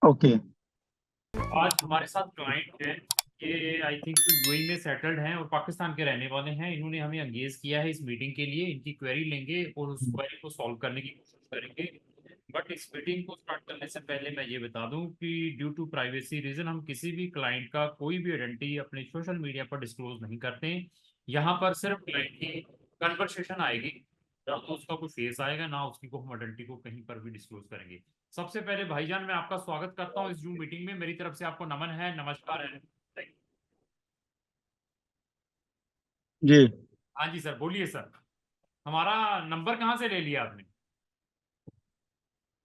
Okay. आज हमारे साथ क्लाइंट है। ये आई थिंक यूएई में सेटल्ड हैं और पाकिस्तान के रहने वाले हैं। इन्होंने हमें एंगेज किया है इस मीटिंग के लिए। इनकी क्वेरी लेंगे और उस क्वेरी को सॉल्व करने की कोशिश करेंगे। बट इस मीटिंग को स्टार्ट करने से पहले मैं ये बता दूं कि ड्यू टू प्राइवेसी रीजन हम किसी भी क्लाइंट का कोई भी आइडेंटिटी अपने सोशल मीडिया पर डिस्क्लोज नहीं करते। यहाँ पर सिर्फ क्लाइंट की कन्वर्सेशन आएगी, ना तो उसका कोई फेस आएगा, ना उसकी को हम आइडेंटिटी को कहीं पर भी डिस्क्लोज करेंगे। सबसे पहले भाईजान मैं आपका स्वागत करता हूँ इस जूम मीटिंग में। मेरी तरफ से आपको नमन है, नमस्कार है। जी। हाँ जी सर, बोलिए सर। हमारा नंबर कहाँ से ले लिया आपने?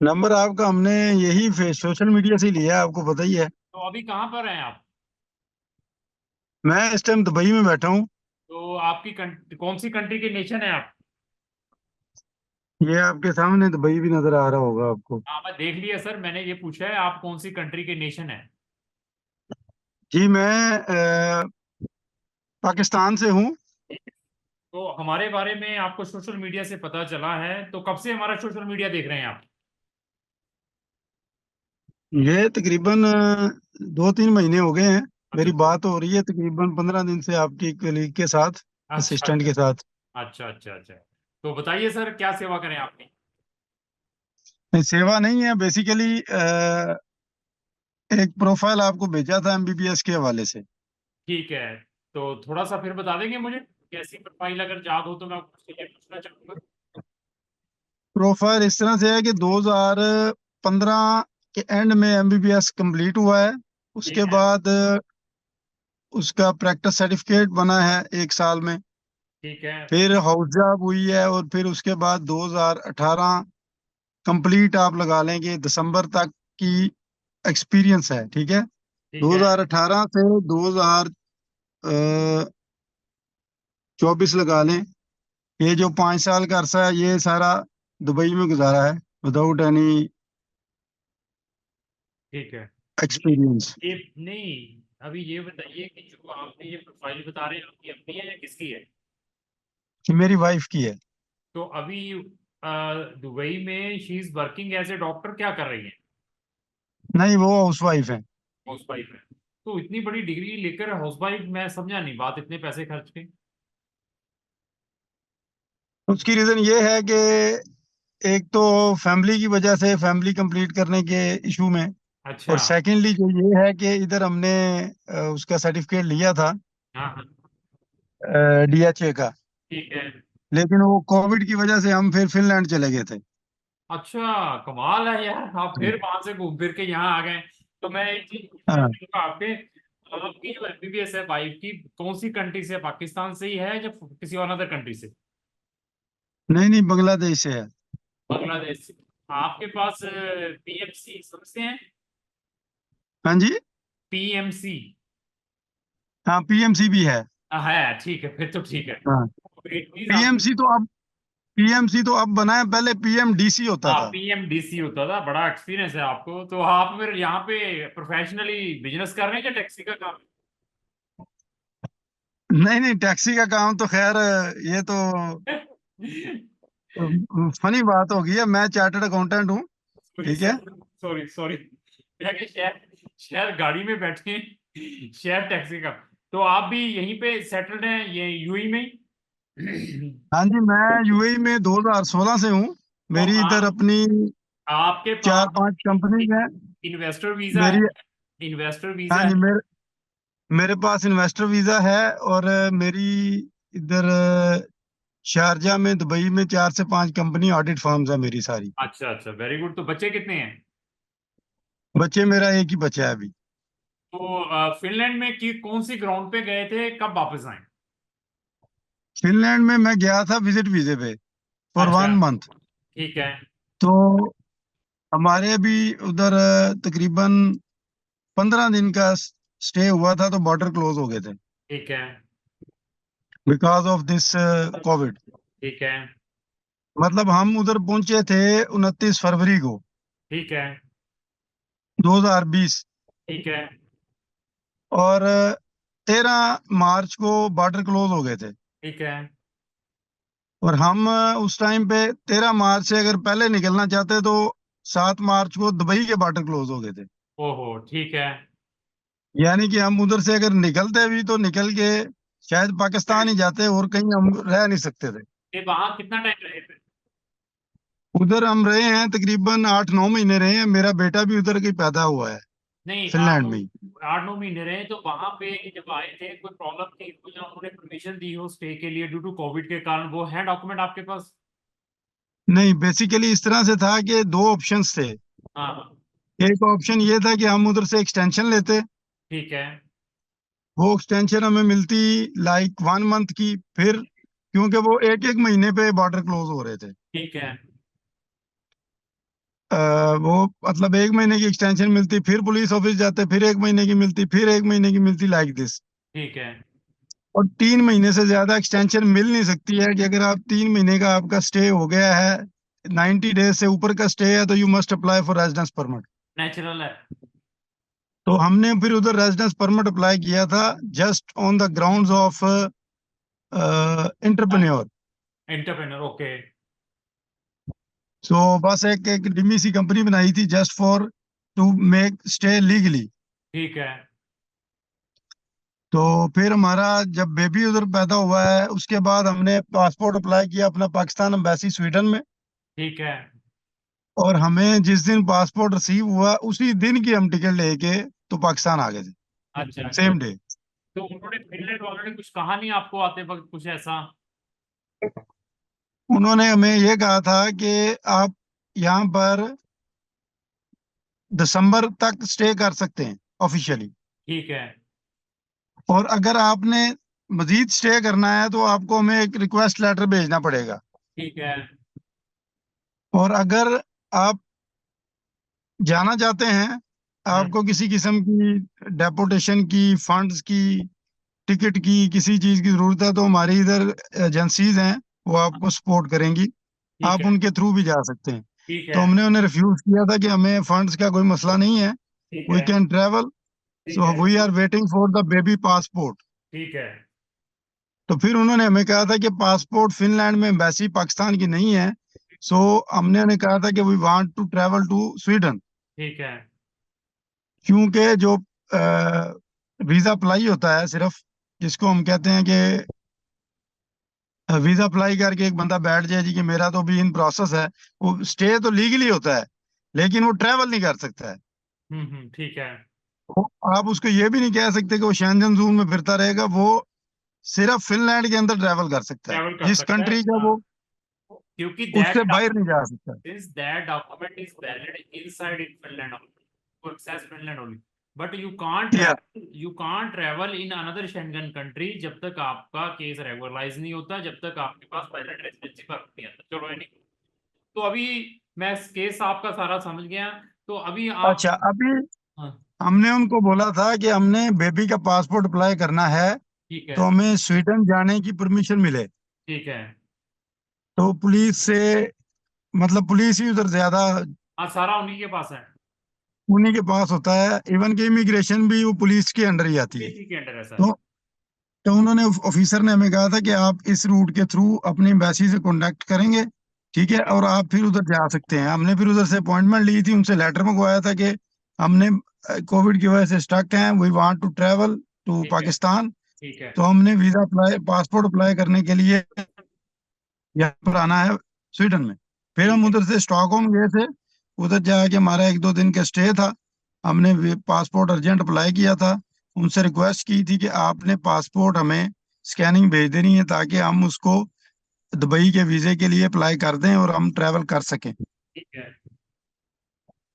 नंबर आपका हमने यही सोशल मीडिया से ही लिया है, आपको पता ही है। तो अभी कहाँ पर हैं आप? मैं इस टाइम दुबई में बैठा हूँ। तो आपकी कौन सी कंट्री के नेशन है आप? ये आपके सामने दुबई भी नजर आ रहा होगा आपको। हाँ मैं देख लिया सर, मैंने ये पूछा है आप कौन सी कंट्री के नेशन है। जी, मैं पाकिस्तान से हूँ। तो हमारे बारे में आपको सोशल मीडिया से पता चला है, तो कब से हमारा सोशल मीडिया देख रहे हैं आप? ये तकरीबन 2-3 महीने हो गए हैं। अच्छा मेरी बात हो रही है तकरीबन 15 दिन से आपकी कलीग के साथ, अच्छा असिस्टेंट अच्छा के साथ। अच्छा अच्छा अच्छा। तो बताइए सर, क्या सेवा करें आपकी? नहीं, सेवा नहीं है बेसिकली। एक प्रोफाइल आपको भेजा था एमबीबीएस के हवाले से। ठीक है, तो थोड़ा सा फिर बता देंगे मुझे कैसी प्रोफाइल, अगर याद हो तो मैं आपसे ये पूछना चाहूंगा। प्रोफाइल इस तरह से है कि 2015 के एंड में एमबीबीएस कंप्लीट हुआ है। ठीक उसके है। बाद उसका प्रैक्टिस सर्टिफिकेट बना है 1 साल में। ठीक है। फिर हाउस जॉब हुई है और फिर उसके बाद 2018 कंप्लीट आप लगा लेंगे दिसंबर तक की एक्सपीरियंस है, ठीक है। ठीक है। 2018 से 2024 लगा लें। ये जो 5 साल का अरसा है ये सारा दुबई में गुजारा है विदाउट एनी ठीक है। ये एक्सपीरियंस। ये नहीं, अभी ये बताइए कि जो आपने ये प्रोफाइल बता रहे हैं आपकी अपनी है या किसकी है? मेरी वाइफ की है। तो अभी दुबई में she is working as a doctor, क्या कर रही है? नहीं, वो हाउस वाइफ है। हाउस वाइफ है। तो इतनी बड़ी डिग्री लेकर हाउस वाइफ, मैं समझा नहीं बात, इतने पैसे खर्च के। उसकी रीजन ये है कि एक तो फैमिली की वजह से, फैमिली कंप्लीट करने के इशू में। और अच्छा। सेकेंडली जो ये है कि इधर हमने उसका सर्टिफिकेट लिया था हाँ हाँ। डीएचए का। ठीक है। लेकिन वो कोविड की वजह से हम फिर फिनलैंड चले गए थे। अच्छा, कमाल है यार, आप फिर वहां से घूम फिर के यहाँ आ गए। तो मैं एक चीज पूछना हाँ। चाहूंगा आपके, आपकी जो एमबीबीएस है वाइफ की, कौन सी कंट्री से, पाकिस्तान से ही है या किसी और अदर कंट्री से? नहीं नहीं, बांग्लादेश से है। बांग्लादेश से। आपके पास पीएमसी समझते हैं? हाँ जी। पीएमसी हाँ, पीएमसी भी है। है, ठीक है, फिर तो ठीक है। हाँ। प्लीज आप। पीएमसी तो अब बना है, पहले पीएमडीसी होता हाँ, था। पीएमडीसी होता था, बड़ा एक्सपीरियंस है आपको। तो आप फिर यहाँ पे प्रोफेशनली बिजनेस कर रहे हैं या टैक्सी का काम? नहीं नहीं, टैक्सी का काम तो खैर ये तो फनी बात हो गई है। मैं चार्टर्ड अकाउंटेंट हूँ। सॉरी ठीक है। Sir, sorry sorry. शहर शहर गाड़ी में बैठे, शहर टैक्सी का। तो आप भी यहीं पे सेटल्ड हैं, ये यूएई में ही? हाँ जी, मैं यूएई में 2016 से हूँ। तो मेरी इधर अपनी आपके चार पास पांच कंपनीज हैं। इन्वेस्टर वीजा है? मेरी इन्वेस्टर वीजा हाँ जी, है? मेरे पास इन्वेस्टर वीजा है। और मेरी इधर शारजा में, दुबई में 4 से 5 कंपनी ऑडिट फर्म्स है मेरी सारी। अच्छा अच्छा, वेरी गुड। तो बच्चे कितने हैं? बच्चे मेरा एक ही बच्चा है अभी। तो फिनलैंड में कौन सी ग्राउंड पे गए थे, कब वापस आए? फिनलैंड में मैं गया था विजिट वीजे पे फॉर अच्छा। 1 मंथ। ठीक है। तो हमारे अभी उधर तकरीबन 15 दिन का स्टे हुआ था, तो बॉर्डर क्लोज हो गए थे ठीक है। Because of this Covid. ठीक है। मतलब हम उधर पहुंचे थे 29 फरवरी को, ठीक है। 2020। ठीक है। और 13 मार्च को बॉर्डर क्लोज हो गए थे। ठीक है। और हम उस टाइम पे 13 मार्च से अगर पहले निकलना चाहते तो 7 मार्च को दुबई के बॉर्डर क्लोज हो गए थे। ओहो, ठीक है। यानी कि हम उधर से अगर निकलते भी तो निकल के शायद पाकिस्तान ही जाते और कहीं हम रह नहीं सकते थे। ये वहां कितना टाइम रहे थे? उधर हम रहे हैं तकरीबन 8-9 महीने रहे हैं। मेरा बेटा भी उधर ही पैदा हुआ है, नहीं, फिनलैंड में ही। 8-9 महीने रहे तो वहां पे जब आए थे कोई प्रॉब्लम थी तो या उन्होंने परमिशन दी हो स्टे के लिए ड्यू टू कोविड के कारण, वो है डॉक्यूमेंट आपके पास? नहीं, बेसिकली इस तरह से था कि दो ऑप्शंस थे। हाँ हाँ, एक ऑप्शन ये था कि हम उधर से एक्सटेंशन लेते। ठीक है। वो एक्सटेंशन हमें मिलती लाइक 1 मंथ की। फिर क्योंकि वो एक एक महीने पे बॉर्डर क्लोज हो रहे थे, ठीक है। वो मतलब 1 महीने की एक्सटेंशन मिलती, फिर पुलिस ऑफिस जाते, फिर 1 महीने की मिलती, फिर 1 महीने की मिलती, लाइक दिस। ठीक है। और 3 महीने से ज्यादा एक्सटेंशन मिल नहीं सकती है कि अगर आप 3 महीने का आपका स्टे हो गया है, 90 डेज से ऊपर का स्टे है, तो you must apply for residence permit. Natural है। तो हमने फिर उधर रेजिडेंस परमिट अप्लाई किया था, just on the grounds of entrepreneur. Entrepreneur, okay. So बस एक एक डिमी सी कंपनी बनाई थी just for to make stay legally. ठीक है। तो फिर हमारा जब बेबी उधर पैदा हुआ है, उसके बाद हमने पासपोर्ट अप्लाई किया अपना पाकिस्तान एम्बेसी स्वीडन में। ठीक है। और हमें जिस दिन पासपोर्ट रिसीव हुआ उसी दिन की हम टिकट लेके तो पाकिस्तान आ गए थे, अच्छा अच्छा। Same day. तो उन्होंने फिनलैंड वालों ने कुछ कहा नहीं आपको आते वक्त कुछ ऐसा? उन्होंने हमें ये कहा था कि आप यहाँ पर दिसंबर तक स्टे कर सकते हैं ऑफिशियली। ठीक है। और अगर आपने मजीद स्टे करना है तो आपको हमें एक रिक्वेस्ट लेटर भेजना पड़ेगा। ठीक है। और अगर आप जाना चाहते हैं, हम्म। आपको किसी किस्म की डेपोटेशन की, फंड्स की, टिकट की, किसी चीज की जरूरत है, तो हमारी इधर एजेंसीज हैं, वो आपको सपोर्ट करेंगी। ठीक आप है। उनके थ्रू भी जा सकते हैं। ठीक तो है। हमने उन्हें रिफ्यूज किया था कि हमें फंड्स का कोई मसला नहीं है, ठीक वी है। Can travel. ठीक सो है। We are waiting for the baby passport. ठीक है। तो फिर उन्होंने हमें कहा था कि पासपोर्ट फिनलैंड में एम्बेसी पाकिस्तान की नहीं है। सो हमने उन्हें कहा था कि we want to travel to Sweden. ठीक है। क्योंकि जो वीजा अप्लाई होता है सिर्फ, जिसको हम कहते हैं कि वीजा अप्लाई करके एक बंदा बैठ जाए जी कि मेरा तो भी इन प्रोसेस है, वो स्टे तो लीगली होता है, लेकिन वो ट्रेवल नहीं कर सकता है। ठीक है। वो आप उसको ये भी नहीं कह सकते कि वो शेंजन जोन में फिरता रहेगा। वो सिर्फ फिनलैंड के अंदर ट्रेवल कर सकता है, ट्रैवल कर जिस सकता है, कंट्री का हाँ। वो, क्योंकि उससे बाहर नहीं जा सकता। that document is valid inside in Finland only, to access Finland only. But you can't या travel, you can't travel in another Schengen country जब तक आपका केस रेगुलराइज नहीं होता, जब तक आपके पास वायलेंट रेजिडेंसी परमिट नहीं आता। चलो एनी, तो अभी मैं केस आपका सारा समझ गया। तो अभी आप, अच्छा, अभी हाँ, हमने उनको बोला था कि हमने बेबी का पासपोर्ट अप्लाई करना है, ठीक तो है। हमें स्वीडन जाने की परमिशन मिले। ठीक है। तो पुलिस से, मतलब पुलिस ही उधर ज्यादा हाँ, सारा उन्हीं के पास है। उन्हीं के पास होता है। इवन कि इमिग्रेशन भी वो पुलिस के अंडर ही आती है। इसी के अंडर है सर। तो उन्होंने, ऑफिसर ने हमें कहा था कि आप इस रूट के थ्रू अपनी एम्बेसी से कांटेक्ट करेंगे, ठीक है, ठीक है। और आप फिर उधर जा सकते हैं। हमने फिर उधर से अपॉइंटमेंट ली थी, उनसे लेटर मंगवाया था कि हमने कोविड की वजह से स्टक हैं, we want to travel to ठीक है। पाकिस्तान। ठीक है। तो हमने वीजा अप्लाई, पासपोर्ट अप्लाई करने के लिए यहाँ पर आना है स्वीडन में। फिर ठीक हम है। उधर से स्टॉकहोम गए थे। उधर जाके हमारा 1-2 दिन का स्टे था। हमने पासपोर्ट अर्जेंट अप्लाई किया था। उनसे रिक्वेस्ट की थी कि आपने पासपोर्ट हमें स्कैनिंग भेज देनी है, ताकि हम उसको दुबई के वीजे के लिए अप्लाई कर दें और हम ट्रैवल कर सकें। ठीक है।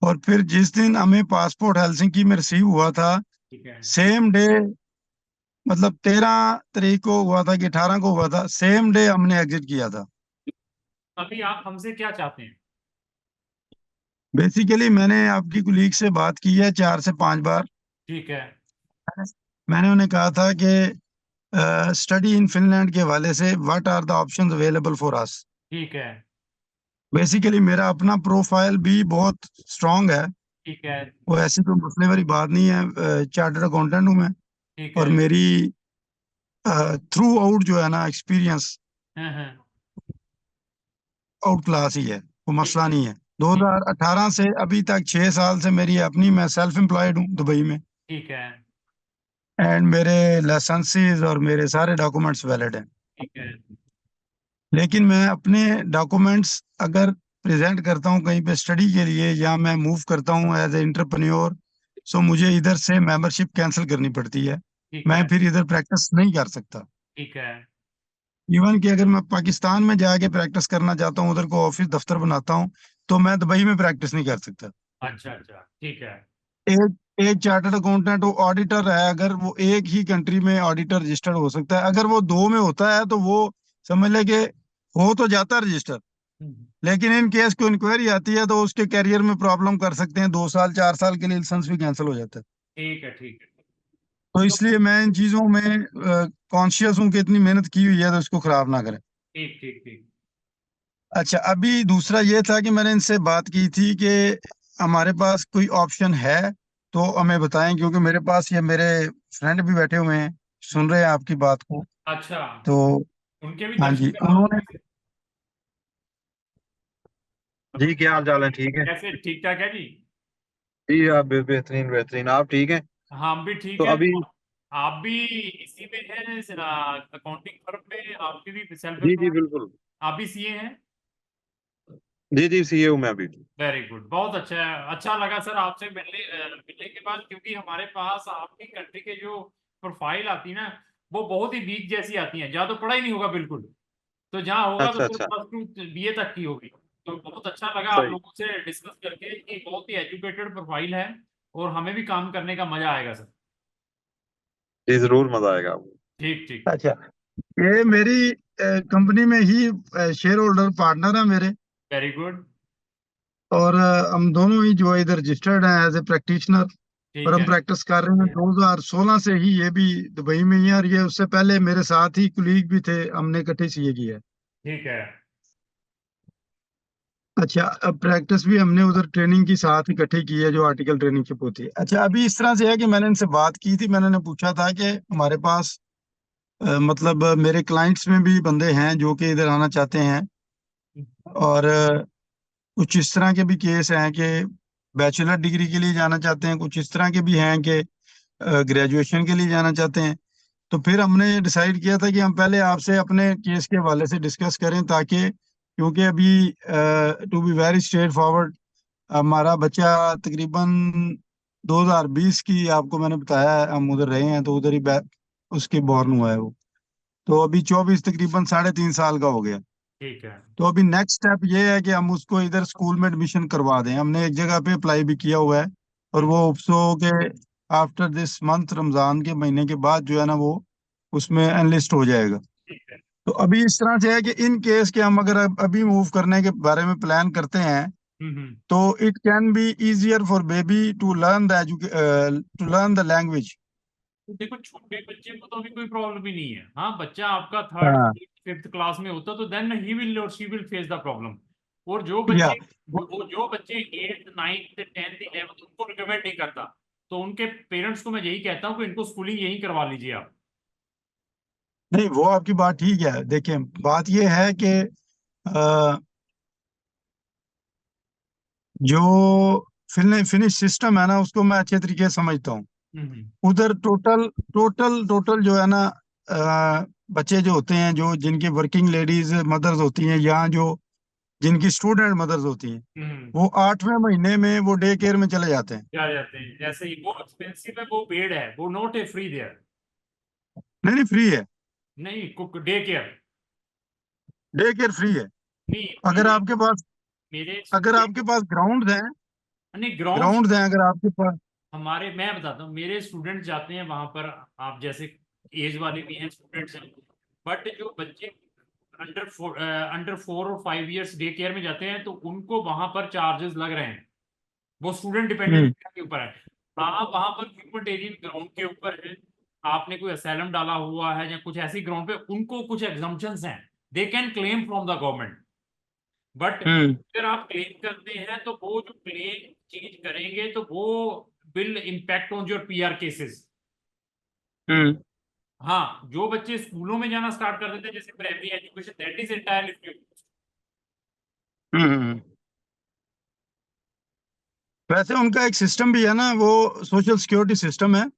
और फिर जिस दिन हमें पासपोर्ट हेलसिंकी में रिसीव हुआ था, ठीक है। सेम डे, मतलब 13 तारीख को हुआ था कि 18 को हुआ था, सेम डे हमने एग्जिट किया था। अभी आप हमसे क्या चाहते हैं? बेसिकली मैंने आपकी कुलीग से बात की है 4 से 5 बार। ठीक है। मैंने उन्हें कहा था कि स्टडी इन फिनलैंड के हवाले से what are the options available for us. ठीक है। बेसिकली मेरा अपना प्रोफाइल भी बहुत स्ट्रांग है, ठीक है। वो ऐसी कोई मसले वाली बात नहीं है। चार्टर्ड अकाउंटेंट हूँ मैं। ठीक और है। मेरी थ्रू आउट जो है ना एक्सपीरियंस हाँ हाँ। आउट क्लास ही है, वो ठीक मसला है। नहीं है। 2018 से अभी तक 6 साल से मेरी अपनी, मैं सेल्फ एम्प्लॉयड हूँ दुबई में। ठीक है। एंड मेरे लाइसेंसेस और मेरे सारे डॉक्यूमेंट्स वैलिड हैं। ठीक है। लेकिन मैं अपने डॉक्यूमेंट्स अगर प्रेजेंट करता हूँ कहीं पे स्टडी के लिए, या मैं मूव करता हूँ एज ए एंटरप्रेन्योर, सो मुझे इधर से मेंबरशिप कैंसिल करनी पड़ती है। ठीक मैं है। फिर इधर प्रैक्टिस नहीं कर सकता। ठीक है। इवन कि अगर मैं पाकिस्तान में जाके प्रैक्टिस करना चाहता हूँ, उधर को ऑफिस दफ्तर बनाता हूँ, तो मैं दुबई में प्रैक्टिस नहीं कर सकता। अच्छा अच्छा, ठीक है। एक एक चार्टर्ड अकाउंटेंट वो ऑडिटर है, अगर वो एक ही कंट्री में ऑडिटर रजिस्टर्ड हो सकता है, अगर वो दो में होता है तो वो समझ ले कि हो तो जाता है रजिस्टर। हम्म, लेकिन इन केस को इंक्वायरी आती है तो उसके कैरियर में प्रॉब्लम कर सकते हैं, 2 साल 4 साल के लिए लाइसेंस भी कैंसिल हो जाता है। ठीक है। ठीक है। तो तो इसलिए मैं इन चीजों में कॉन्शियस हूँ कि इतनी मेहनत की हुई है तो इसको खराब ना करें। ठीक ठीक ठीक। अच्छा, अभी दूसरा ये था कि मैंने इनसे बात की थी कि हमारे पास कोई ऑप्शन है तो हमें बताएं, क्योंकि मेरे पास ये मेरे फ्रेंड भी बैठे हुए हैं, सुन रहे हैं आपकी बात को। अच्छा, तो उनके भी हाँ दर्शन जी, करवाओ उन्होंने। थोड़े से। जी क्या हाल चाल है? ठीक है। कैसे, ठीक ठाक है जी? जी आप बेहतरीन बेहतरीन, आप ठीक हैं? हम भी ठीक तो है। अभी आप भी इसी में हैं, अकाउंटिंग फर्म में? आपकी भी सेल्फ जी जी एम्प्लॉयड? बिल्कुल। आप भी सीए हैं? जी जी सीए हूँ मैं अभी। वेरी गुड, बहुत अच्छा है। अच्छा लगा सर आपसे मिलने के बाद, क्योंकि हमारे पास आपकी कंट्री के जो प्रोफाइल आती है ना, वो बहुत ही वीक जैसी आती है। जहाँ तो पढ़ा ही नहीं होगा बिल्कुल, तो जहाँ होगा तो अच्छा सिर्फ अच्छा। प्लस 2 बीए तक की होगी। तो बहुत अच्छा लगा आप सही। लोगों से डिस्कस करके कि बहुत ही एजुकेटेड प्रोफाइल है, और हमें भी काम करने का मजा आएगा सर। जी जरूर मजा आएगा आपको। ठीक ठीक। अच्छा, ये मेरी कंपनी में ही शेयर होल्डर पार्टनर है मेरे। Very good. और हम दोनों ही जो है इधर रजिस्टर्ड हैं एज ए प्रैक्टिशनर। और ठीक हम है। प्रैक्टिस कर रहे हैं 2016 से ही, ये भी दुबई में ही है, और ये उससे पहले मेरे साथ ही कुलीग भी थे, हमने इकट्ठे सीए किया है। ठीक है। अच्छा, अब प्रैक्टिस भी हमने उधर ट्रेनिंग की साथ इकट्ठे की है, जो आर्टिकल ट्रेनिंग होती है। अच्छा, अभी इस तरह से है कि मैंने इनसे बात की थी, मैंने इन्हें पूछा था कि हमारे पास मतलब मेरे क्लाइंट्स में भी बंदे हैं जो कि इधर आना चाहते हैं, और कुछ इस तरह के भी केस हैं कि बैचलर डिग्री के लिए जाना चाहते हैं, कुछ इस तरह के भी हैं कि ग्रेजुएशन के लिए जाना चाहते हैं। तो फिर हमने डिसाइड किया था कि हम पहले आपसे अपने केस के हवाले से डिस्कस करें, ताकि क्योंकि अभी to be very straightforward, हमारा बच्चा तकरीबन 2020 की, आपको मैंने बताया है, हम उधर रहे हैं तो उधर ही उसके बॉर्न हुआ है वो। तो अभी 24 तकरीबन 3.5 साल का हो गया। ठीक है। तो अभी नेक्स्ट स्टेप ये है कि हम उसको इधर स्कूल में एडमिशन करवा दें। हमने एक जगह पे अप्लाई भी किया हुआ है, और ठीक वो उपसो के आफ्टर दिस मंथ, रमजान के महीने के बाद जो है ना, वो उसमें एनलिस्ट हो जाएगा। ठीक है। तो अभी इस तरह से है कि इन केस के हम अगर अभी मूव करने के बारे में प्लान करते हैं, हम्म। तो it can be easier for baby to learn the to learn the language. तो देखो, छोटे बच्चे को तो अभी कोई प्रॉब्लम ही नहीं है। हाँ, बच्चा आपका थर्ड हाँ, फिफ्थ क्लास में होता तो देन ही विल और she will face the problem. और जो या बच्चे, जो बच्चे 8th 9th 10th 11th, उनको रिकमेंड नहीं करता। तो उनके पेरेंट्स को मैं यही कहता हूँ कि इनको स्कूलिंग यही करवा लीजिए आप। नहीं, वो आपकी बात ठीक है। देखिए, बात ये है कि अ, जो फिनिश सिस्टम है ना, उसको मैं अच्छे तरीके से समझता हूँ। हम्म। उधर टोटल टोटल टोटल जो है ना, बच्चे जो होते हैं, जो जिनकी वर्किंग लेडीज मदर्स होती हैं, या जो जिनकी स्टूडेंट मदर्स होती हैं, हम्म। वो 8वें महीने में वो डे केयर में चले जाते हैं। क्या जाते हैं, जैसे ही वो एक्सपेंसिव है, वो पेड है, वो नॉट ए फ्री देयर। नहीं नहीं, फ्री है। नहीं, cook day care. Day care free है। नहीं, अगर मेरे आपके पास मेरे अगर स्टूडेंट, आपके पास ग्राउंड हैं, नहीं ग्राउंड, ग्राउंड हैं अगर आपके पास। हमारे, मैं बताता हूँ, मेरे स्टूडेंट जाते हैं वहां पर। आप जैसे एज वाले भी हैं स्टूडेंट्स हैं, बट जो बच्चे अंडर 4 और 5 इयर्स डे केयर में जाते हैं, तो उनको वहां पर चार्जेस लग रहे हैं। वो स्टूडेंट डिपेंडेंट हम्म। के ऊपर है। आप वहां पर ह्यूमैनिटेरियन ग्राउंड के ऊपर है, आपने कोई असैलम डाला हुआ है या कुछ ऐसी ग्राउंड पे, उनको कुछ एग्जम्पशंस हैं, they can claim from the government. But hmm. अगर आप क्लेम करते हैं, तो वो जो क्लेम चीज करेंगे, तो वो will impact on your PR cases. Hmm. हाँ, जो बच्चे स्कूलों में जाना स्टार्ट कर देते हैं, जैसे primary education, that is entirely free. Hmm. वैसे उनका एक सिस्टम भी है ना, वो सोशल सिक्योरिटी सिस्टम है।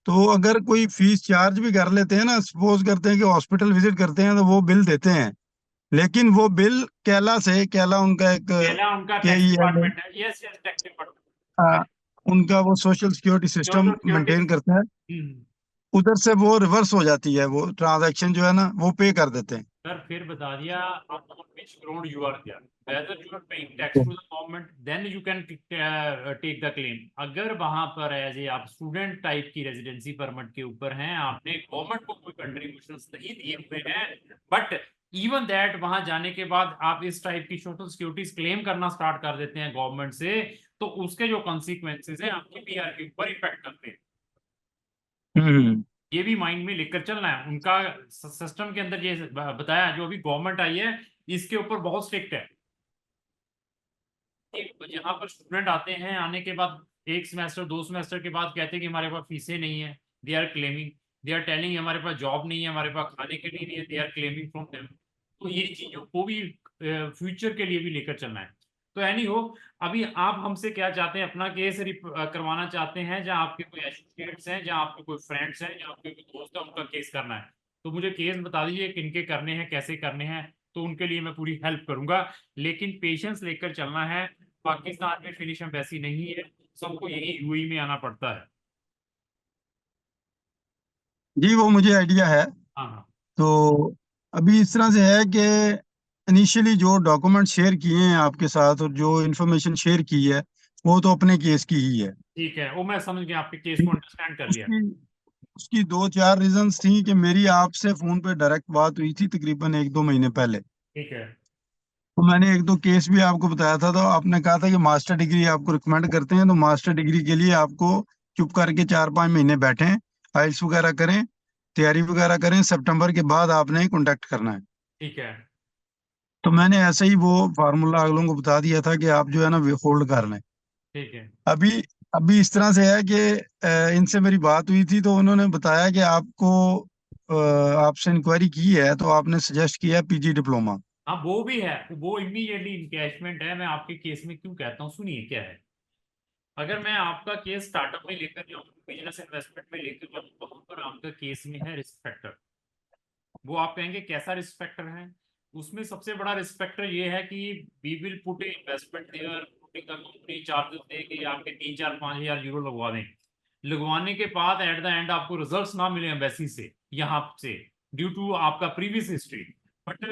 तो अगर कोई फीस चार्ज भी कर लेते हैं ना, सपोज करते हैं कि हॉस्पिटल विजिट करते हैं तो वो बिल देते हैं, लेकिन वो बिल कैला उनका एक पहला उनका के टैक्स ई है, डिपार्टमेंट है, यस यस टैक्स डिपार्टमेंट, उनका वो social security system social security. Maintain करता है। उधर से वो रिवर्स हो जाती है, वो ट्रांजैक्शन जो है ना वो पे कर देते हैं। सर फिर बता दिया आप on which ground you are there, whether you are paying tax to the government then you can take the claim। अगर वहां पर एज ए आप स्टूडेंट टाइप की रेजिडेंसी परमिट के ऊपर हैं, आपने गवर्नमेंट को कोई कंट्रीब्यूशंस नहीं दिए हुए हैं, बट इवन दैट वहां जाने के बाद आप इस टाइप की सोशल सिक्योरिटीज क्लेम करना स्टार्ट कर देते हैं गवर्नमेंट से, तो उसके जो कॉन्सिक्वेंसेज हैं आपके पीआर के ऊपर इफेक्ट करते हैं। हम्म। ये भी माइंड में लेकर चलना है। उनका सिस्टम के अंदर ये बताया, जो अभी गवर्नमेंट आई है इसके ऊपर बहुत स्ट्रिक्ट है। यहाँ पर स्टूडेंट आते हैं, आने के बाद एक सेमेस्टर 2 सेमेस्टर के बाद कहते हैं कि हमारे पास फीसें नहीं है, they are claiming, they are telling हमारे पास जॉब नहीं है, हमारे पास खाने के लिए नहीं है, they are claiming from them. तो ये चीजों को भी फ्यूचर के लिए भी लेकर चलना है। तो एनी हो, अभी आप हमसे क्या चाहते हैं, अपना केस करवाना चाहते हैं, जहाँ आपके कोई एसोसिएट्स हैं, जहाँ आपके कोई फ्रेंड्स हैं, जहाँ आपके कोई दोस्त है, उनका केस करना है, तो मुझे केस बता दीजिए किनके करने हैं, कैसे करने हैं, तो उनके लिए मैं पूरी हेल्प करूंगा। लेकिन पेशेंस लेकर चलना है। पाकिस्तान में फिनिश एम्बेसी नहीं है, सबको यही यूएई में आना पड़ता है। जी वो मुझे आइडिया है। हाँ हाँ। तो अभी इस तरह से है कि इनिशियली जो डॉक्यूमेंट शेयर किए हैं आपके साथ और जो इन्फॉर्मेशन शेयर की है वो तो अपने केस की ही है। ठीक है, वो मैं समझ गया, आपके केस को अंडरस्टैंड कर लिया। उसकी उसकी दो चार रीजंस थी कि मेरी आपसे फोन पे डायरेक्ट बात हुई थी तकरीबन 1-2 महीने पहले। ठीक है। तो मैंने 1-2 केस भी आपको बताया था, तो आपने कहा था कि मास्टर डिग्री आपको रिकमेंड करते हैं, तो मास्टर डिग्री के लिए आपको चुप करके 4-5 महीने बैठें, फाइल्स वगैरह करें, तैयारी वगैरह करें, सितंबर के बाद आपने कांटेक्ट करना है। ठीक है। तो मैंने ऐसे ही वो फार्मूला अगलों को बता दिया था कि आप जो है ना होल्ड कर लें। ठीक है। अभी अभी इस तरह से है कि इनसे मेरी बात हुई थी तो उन्होंने बताया कि आपको आपसे इंक्वायरी की है तो आपने सजेस्ट किया है पीजी डिप्लोमा। हाँ वो भी है, वो इमीडिएटली इनकैशमेंट है। मैं आपके केस में क्यों कहता हूँ, सुनिए क्या है। अगर मैं आपका केस स्टार्टअप में लेकर जाऊँ, बिजनेस इन्वेस्टमेंट में लेकर जाऊँ, वहां पर आपका केस में है रिस्क फैक्टर। वो आप कहेंगे कैसा रिस्क फैक्टर है, उसमें सबसे बड़ा रिस्क फैक्टर ये है कि we will put a investment there, putting the company charges देके आपके 3-4-5 हज़ार यूरो लगवा दें। लगवाने के बाद एट द एंड आपको रिजल्ट्स ना मिले एम्बेसी से, यहाँ से, ड्यू टू आपका previous history. But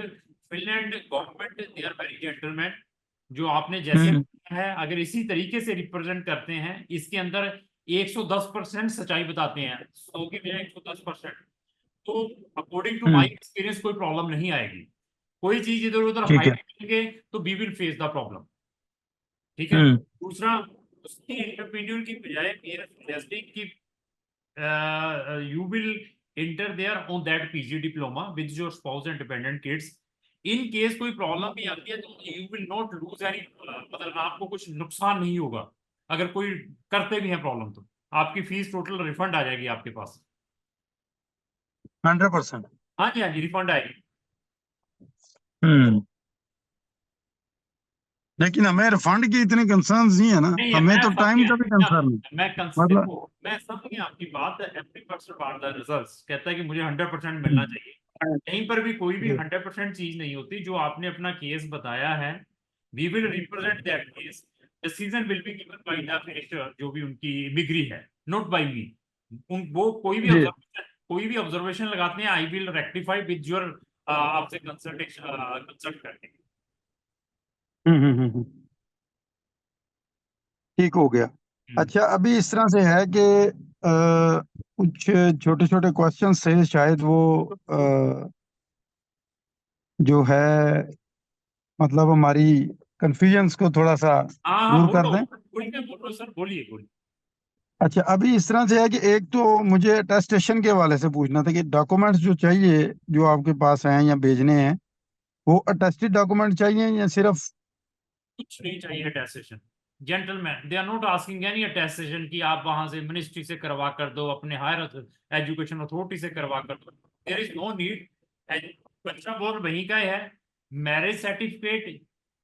Finland government they are very gentleman, जो आपने जैसे हम्म। है अगर इसी तरीके से रिप्रेजेंट करते हैं, इसके अंदर 110% सच्चाई बताते हैं, 100 की बजाय 110%। तो according to my hmm. Experience कोई प्रॉब्लम नहीं आएगी। कोई चीज इधर उधर ठीक है। हाइड करेंगे तो we will face the problem. ठीक है। हम्म। दूसरा, उसकी इंटरमीडिएट की बजाय मेरा सजेस्टिंग कि you will enter there on that PG diploma with your spouse and dependent kids। In case कोई प्रॉब्लम भी आती है तो you will not lose any, मतलब आपको कुछ नुकसान नहीं होगा। अगर कोई करते भी हैं प्रॉब्लम तो आपकी फीस टोटल रिफंड आ जाएगी आपके पास। 100%। हाँ जी, हाँ जी, रिफंड आएगी। हम्म। लेकिन हमें रिफंड की इतनी कंसर्न नहीं है ना, नहीं है, हमें मैं तो समझ टाइम गया का भी कंसर्न है। मतलब देखो मैं समझ गया आपकी बात। Every person bar the results कहता है कि मुझे 100% मिलना हम्म। चाहिए। कहीं पर भी कोई भी जी। 100% चीज नहीं होती। जो आपने अपना केस बताया है, we will represent that case, decision will be given by the minister, जो भी उनकी मिगरी है, नॉट बाय मी। वो जी। कोई भी ऑब्जर्वेशन लगाते हैं, I will rectify with your, आपसे कंसल्ट करके। हम्म। ठीक हो गया। हम्म। अच्छा अभी इस तरह से है कि कुछ छोटे छोटे क्वेश्चन थे, शायद वो जो है मतलब हमारी कंफ्यूजन्स को थोड़ा सा हाँ हाँ, दूर कर बोलो दें। बोलिए, बोलो सर, बोलिए बोलिए। अच्छा अभी इस तरह से है कि एक तो मुझे अटेस्टेशन के हवाले से पूछना था कि डॉक्यूमेंट्स जो चाहिए जो आपके पास हैं या भेजने हैं, वो अटेस्टेड डॉक्यूमेंट चाहिए या सिर्फ। कुछ नहीं चाहिए attestation. Gentleman, they are not asking any attestation कि आप वहां से मिनिस्ट्री से करवा कर दो, अपने हायर एजुकेशन अथॉरिटी से करवा कर दो। There is no need. बच्चा बोल वहीं का है। मैरिज सर्टिफिकेट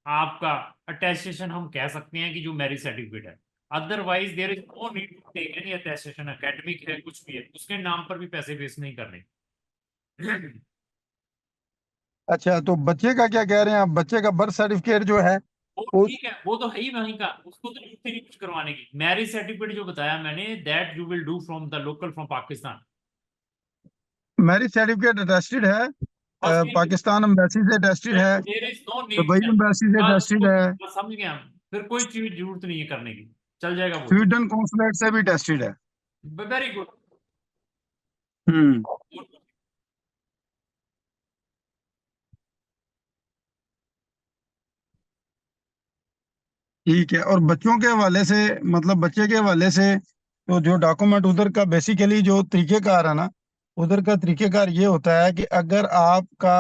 आपका अटेस्टेशन हम कह सकते हैं कि जो मैरिज सर्टिफिकेट है, otherwise there is no need to take any attestation, academic है कुछ भी है, उसके नाम पर भी पैसे वेस्ट नहीं करने। अच्छा, तो बच्चे का क्या कह रहे हैं आप? बच्चे का बर्थ सर्टिफिकेट जो है वो वो ठीक है, वो तो है ही वहीं का, उसको तो जरूरत ही नहीं कुछ करवाने की। मैरिज सर्टिफिकेट जो बताया मैंने, that you will do from the local from Pakistan. Marriage certificate attested है, बस पाकिस्तान एम्बेसी से अटेस्टेड है, there is no Dubai need, embassy से अटेस्टेड है, समझ गए हम, फिर कोई चीज जरूरत नहीं है करने की, चल जाएगा वो। स्वीडन कॉन्सुलेट से भी अटेस्टेड है। Very good. हम्म। ठीक है। और बच्चों के हवाले से, मतलब बच्चे के हवाले से, तो जो डॉक्यूमेंट उधर का बेसिकली जो तरीकेकार है ना, उधर का तरीकेकार ये होता है कि अगर आपका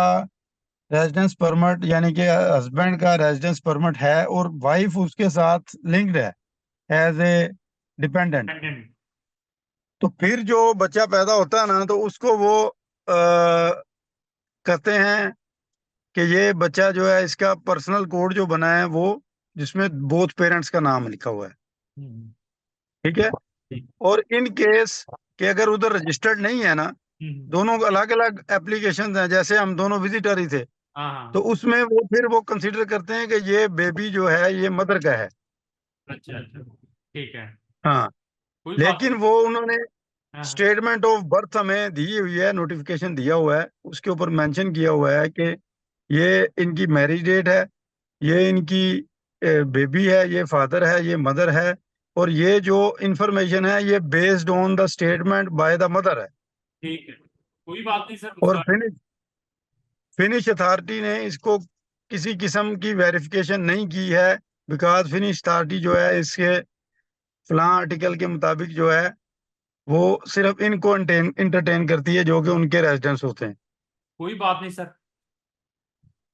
रेजिडेंस परमिट, यानी कि हस्बैंड का रेजिडेंस परमिट है और वाइफ उसके साथ लिंक्ड है एज ए डिपेंडेंट, तो फिर जो बच्चा पैदा होता है ना, तो उसको वो कहते हैं कि ये बच्चा जो है, इसका पर्सनल कोड जो बना है वो, जिसमें बोथ पेरेंट्स का नाम लिखा हुआ है। हम्म, ठीक है। और इन केस कि अगर उधर रजिस्टर्ड नहीं है ना, दोनों अलग अलग एप्लीकेशन हैं, जैसे हम दोनों विजिटर ही थे, हाँ तो हाँ, उसमें वो फिर वो कंसीडर करते हैं कि ये बेबी जो है ये मदर का है। अच्छा अच्छा, ठीक है, हाँ। कोई बात लेकिन नहीं। वो उन्होंने हाँ हाँ, स्टेटमेंट ऑफ बर्थ हमें दी हुई है, नोटिफिकेशन दिया हुआ है, उसके ऊपर मेंशन किया हुआ है कि ये इनकी मैरिज डेट है, ये इनकी बेबी है, ये फादर है, ये मदर है, और ये जो इंफॉर्मेशन है ये based on the statement by the mother है। ठीक है, कोई बात नहीं सर और उसका। फिनिश फिनिश अथॉरिटी ने इसको किसी किस्म की वेरिफिकेशन नहीं की है, बिकॉज फिनिश अथॉरिटी जो है इसके फलां आर्टिकल के मुताबिक जो है वो सिर्फ इनको इंटरटेन करती है जो कि उनके रेजिडेंट्स होते हैं। कोई बात नहीं सर,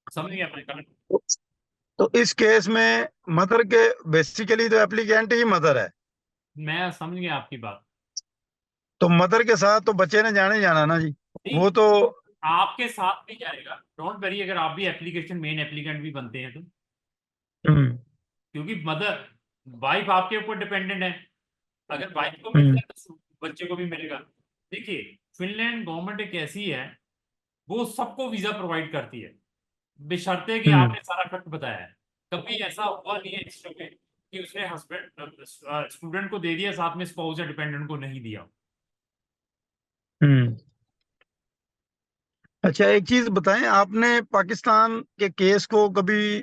समझ गया मैं कल। तो इस केस में मदर के, बेसिकली तो एप्लीकेंट ही मदर है, मैं समझ गया आपकी बात। तो मदर के साथ तो बच्चे ने जाने ही जाना ना जी। नहीं, वो तो आपके साथ भी जाएगा, डोंट वरी, अगर आप भी एप्लीकेशन मेन एप्लीकेंट भी बनते हैं तो, हम्म क्योंकि मदर, वाइफ आपके ऊपर डिपेंडेंट है, अगर वाइफ को मिल हम्म जाए तो बच्चे को भी मिलेगा। देखिए, फिनलैंड गवर्नमेंट एक ऐसी है, वो सबको वीजा प्रोवाइड करती है, बशर्ते कि हम्म आपने सारा फैक्ट बताया है। कभी ऐसा हुआ नहीं है हिस्ट्री में कि उसने हस्बैंड स्टूडेंट को दे दिया, साथ में स्पाउस या डिपेंडेंट को नहीं दिया। हम्म। अच्छा, एक चीज बताएं, आपने पाकिस्तान के केस को कभी,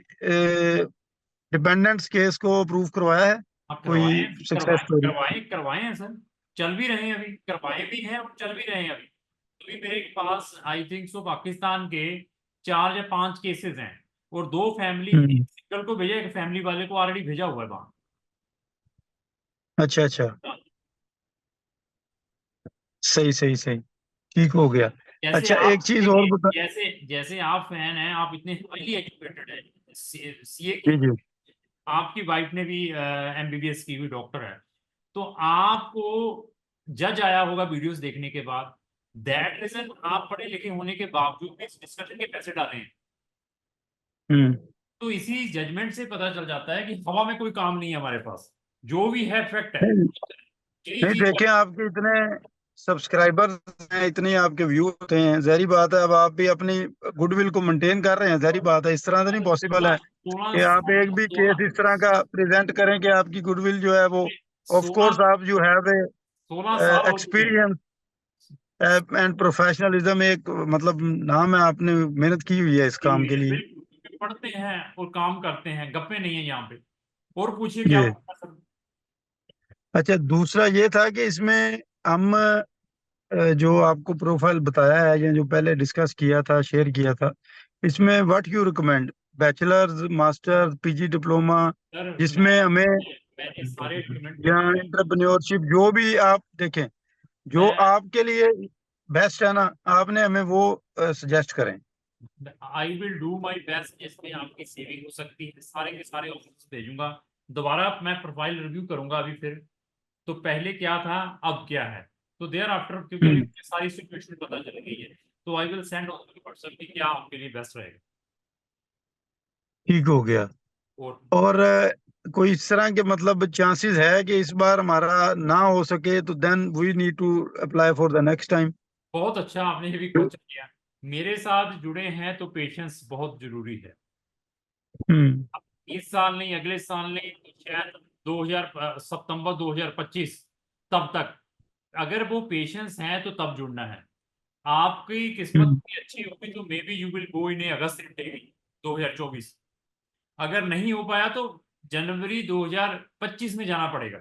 डिपेंडेंट्स केस को अप्रूव करवाया है? आप कोई करवाए, सक्सेस करवाए स्टोरी? करवाए करवाए हैं सर, चल भी रहे हैं अभी, करवाए भी हैं और चल भी रहे हैं अभी। अभी मेरे पास आई थिंक सो पाकिस्तान के 4 या 5 केसेस हैं, और 2 फैमिली, हम्म। एक सिंगल को भेजा, एक फैमिली वाले को ऑलरेडी भेजा हुआ है वहां। अच्छा अच्छा, सही सही सही, ठीक हो गया। जैसे अच्छा, एक आप चीज और देखिए, बता। जैसे जैसे आप फैन हैं, आप इतने हाईली एजुकेटेड हैं सीए जी की, जी। आपकी वाइफ ने भी एमबीबीएस की हुई डॉक्टर है, तो आपको जज आया होगा वीडियोस देखने के बाद, दैट रीजन आप पढ़े लिखे होने के बावजूद भी इस डिस्कशन के पैसे डाले हैं। हम्म। तो इसी जजमेंट से पता चल जाता है कि हवा में कोई काम नहीं है हमारे पास, जो भी है फैक्ट है, नहीं यही नहीं, चीज। देखें आपके इतने सब्सक्राइबर्स हैं, इतने आपके व्यू होते हैं, जहरी बात है, अब आप भी अपनी गुडविल को मेंटेन कर रहे हैं, जहरी बात है, इस तरह तो नहीं पॉसिबल सोलह है सोलह कि आप एक भी केस इस तरह का प्रेजेंट करें कि आपकी गुडविल जो है वो, ऑफ सोलह कोर्स आप जो हैव 16 साल हो चुके हैं। एक्सपीरियंस एंड प्रोफेशनलिज्म, एक मतलब नाम है, आपने मेहनत की हुई है इस काम के लिए। बिल्कुल, क्योंकि पढ़ते हैं और काम करते हैं, गप्पे नहीं है यहाँ पे। और पूछिए क्या ये पूछना सर। अच्छा, दूसरा ये था कि इसमें हम जो आपको प्रोफाइल बताया है या जो पहले डिस्कस किया था, शेयर किया था, इसमें what you recommend, bachelors, master, PG, diploma, sir जिसमें हमें, मैंने सारे रिकमेंड या कर दिए हैं। एंटरप्रेन्योरशिप, जो भी आप देखें, जो मैं आपके लिए बेस्ट है ना, आपने हमें वो सजेस्ट करें। I will do my best, जिसमें आपकी सेविंग हो सकती है, सारे के सारे ऑप्शंस भेजूंगा। दोबारा मैं प्रोफाइल रिव्यू करूंगा अभी फिर, तो पहले क्या था, अब क्या है, तो देयर आफ्टर, क्योंकि अभी हम्म, मुझे सारी सिचुएशन पता चल गई है, तो I will send on WhatsApp कि क्या आपके लिए बेस्ट रहेगा। ठीक हो गया। और और कोई इस तरह के मतलब चांसेस है कि इस बार हमारा ना हो सके तो then we need to apply for the next time? बहुत अच्छा आपने ये भी क्वेश्चन किया। मेरे साथ जुड़े हैं तो पेशेंस बहुत जरूरी है। हम्म। अब इस साल नहीं, अगले साल नहीं, तो शायद 2000 सितंबर 2025 तब तक, अगर वो पेशेंस है तो तब जुड़ना है। आपकी किस्मत हम्म। भी अच्छी होगी तो maybe you will go in August 2024। अगर नहीं हो पाया तो जनवरी 2025 में जाना पड़ेगा।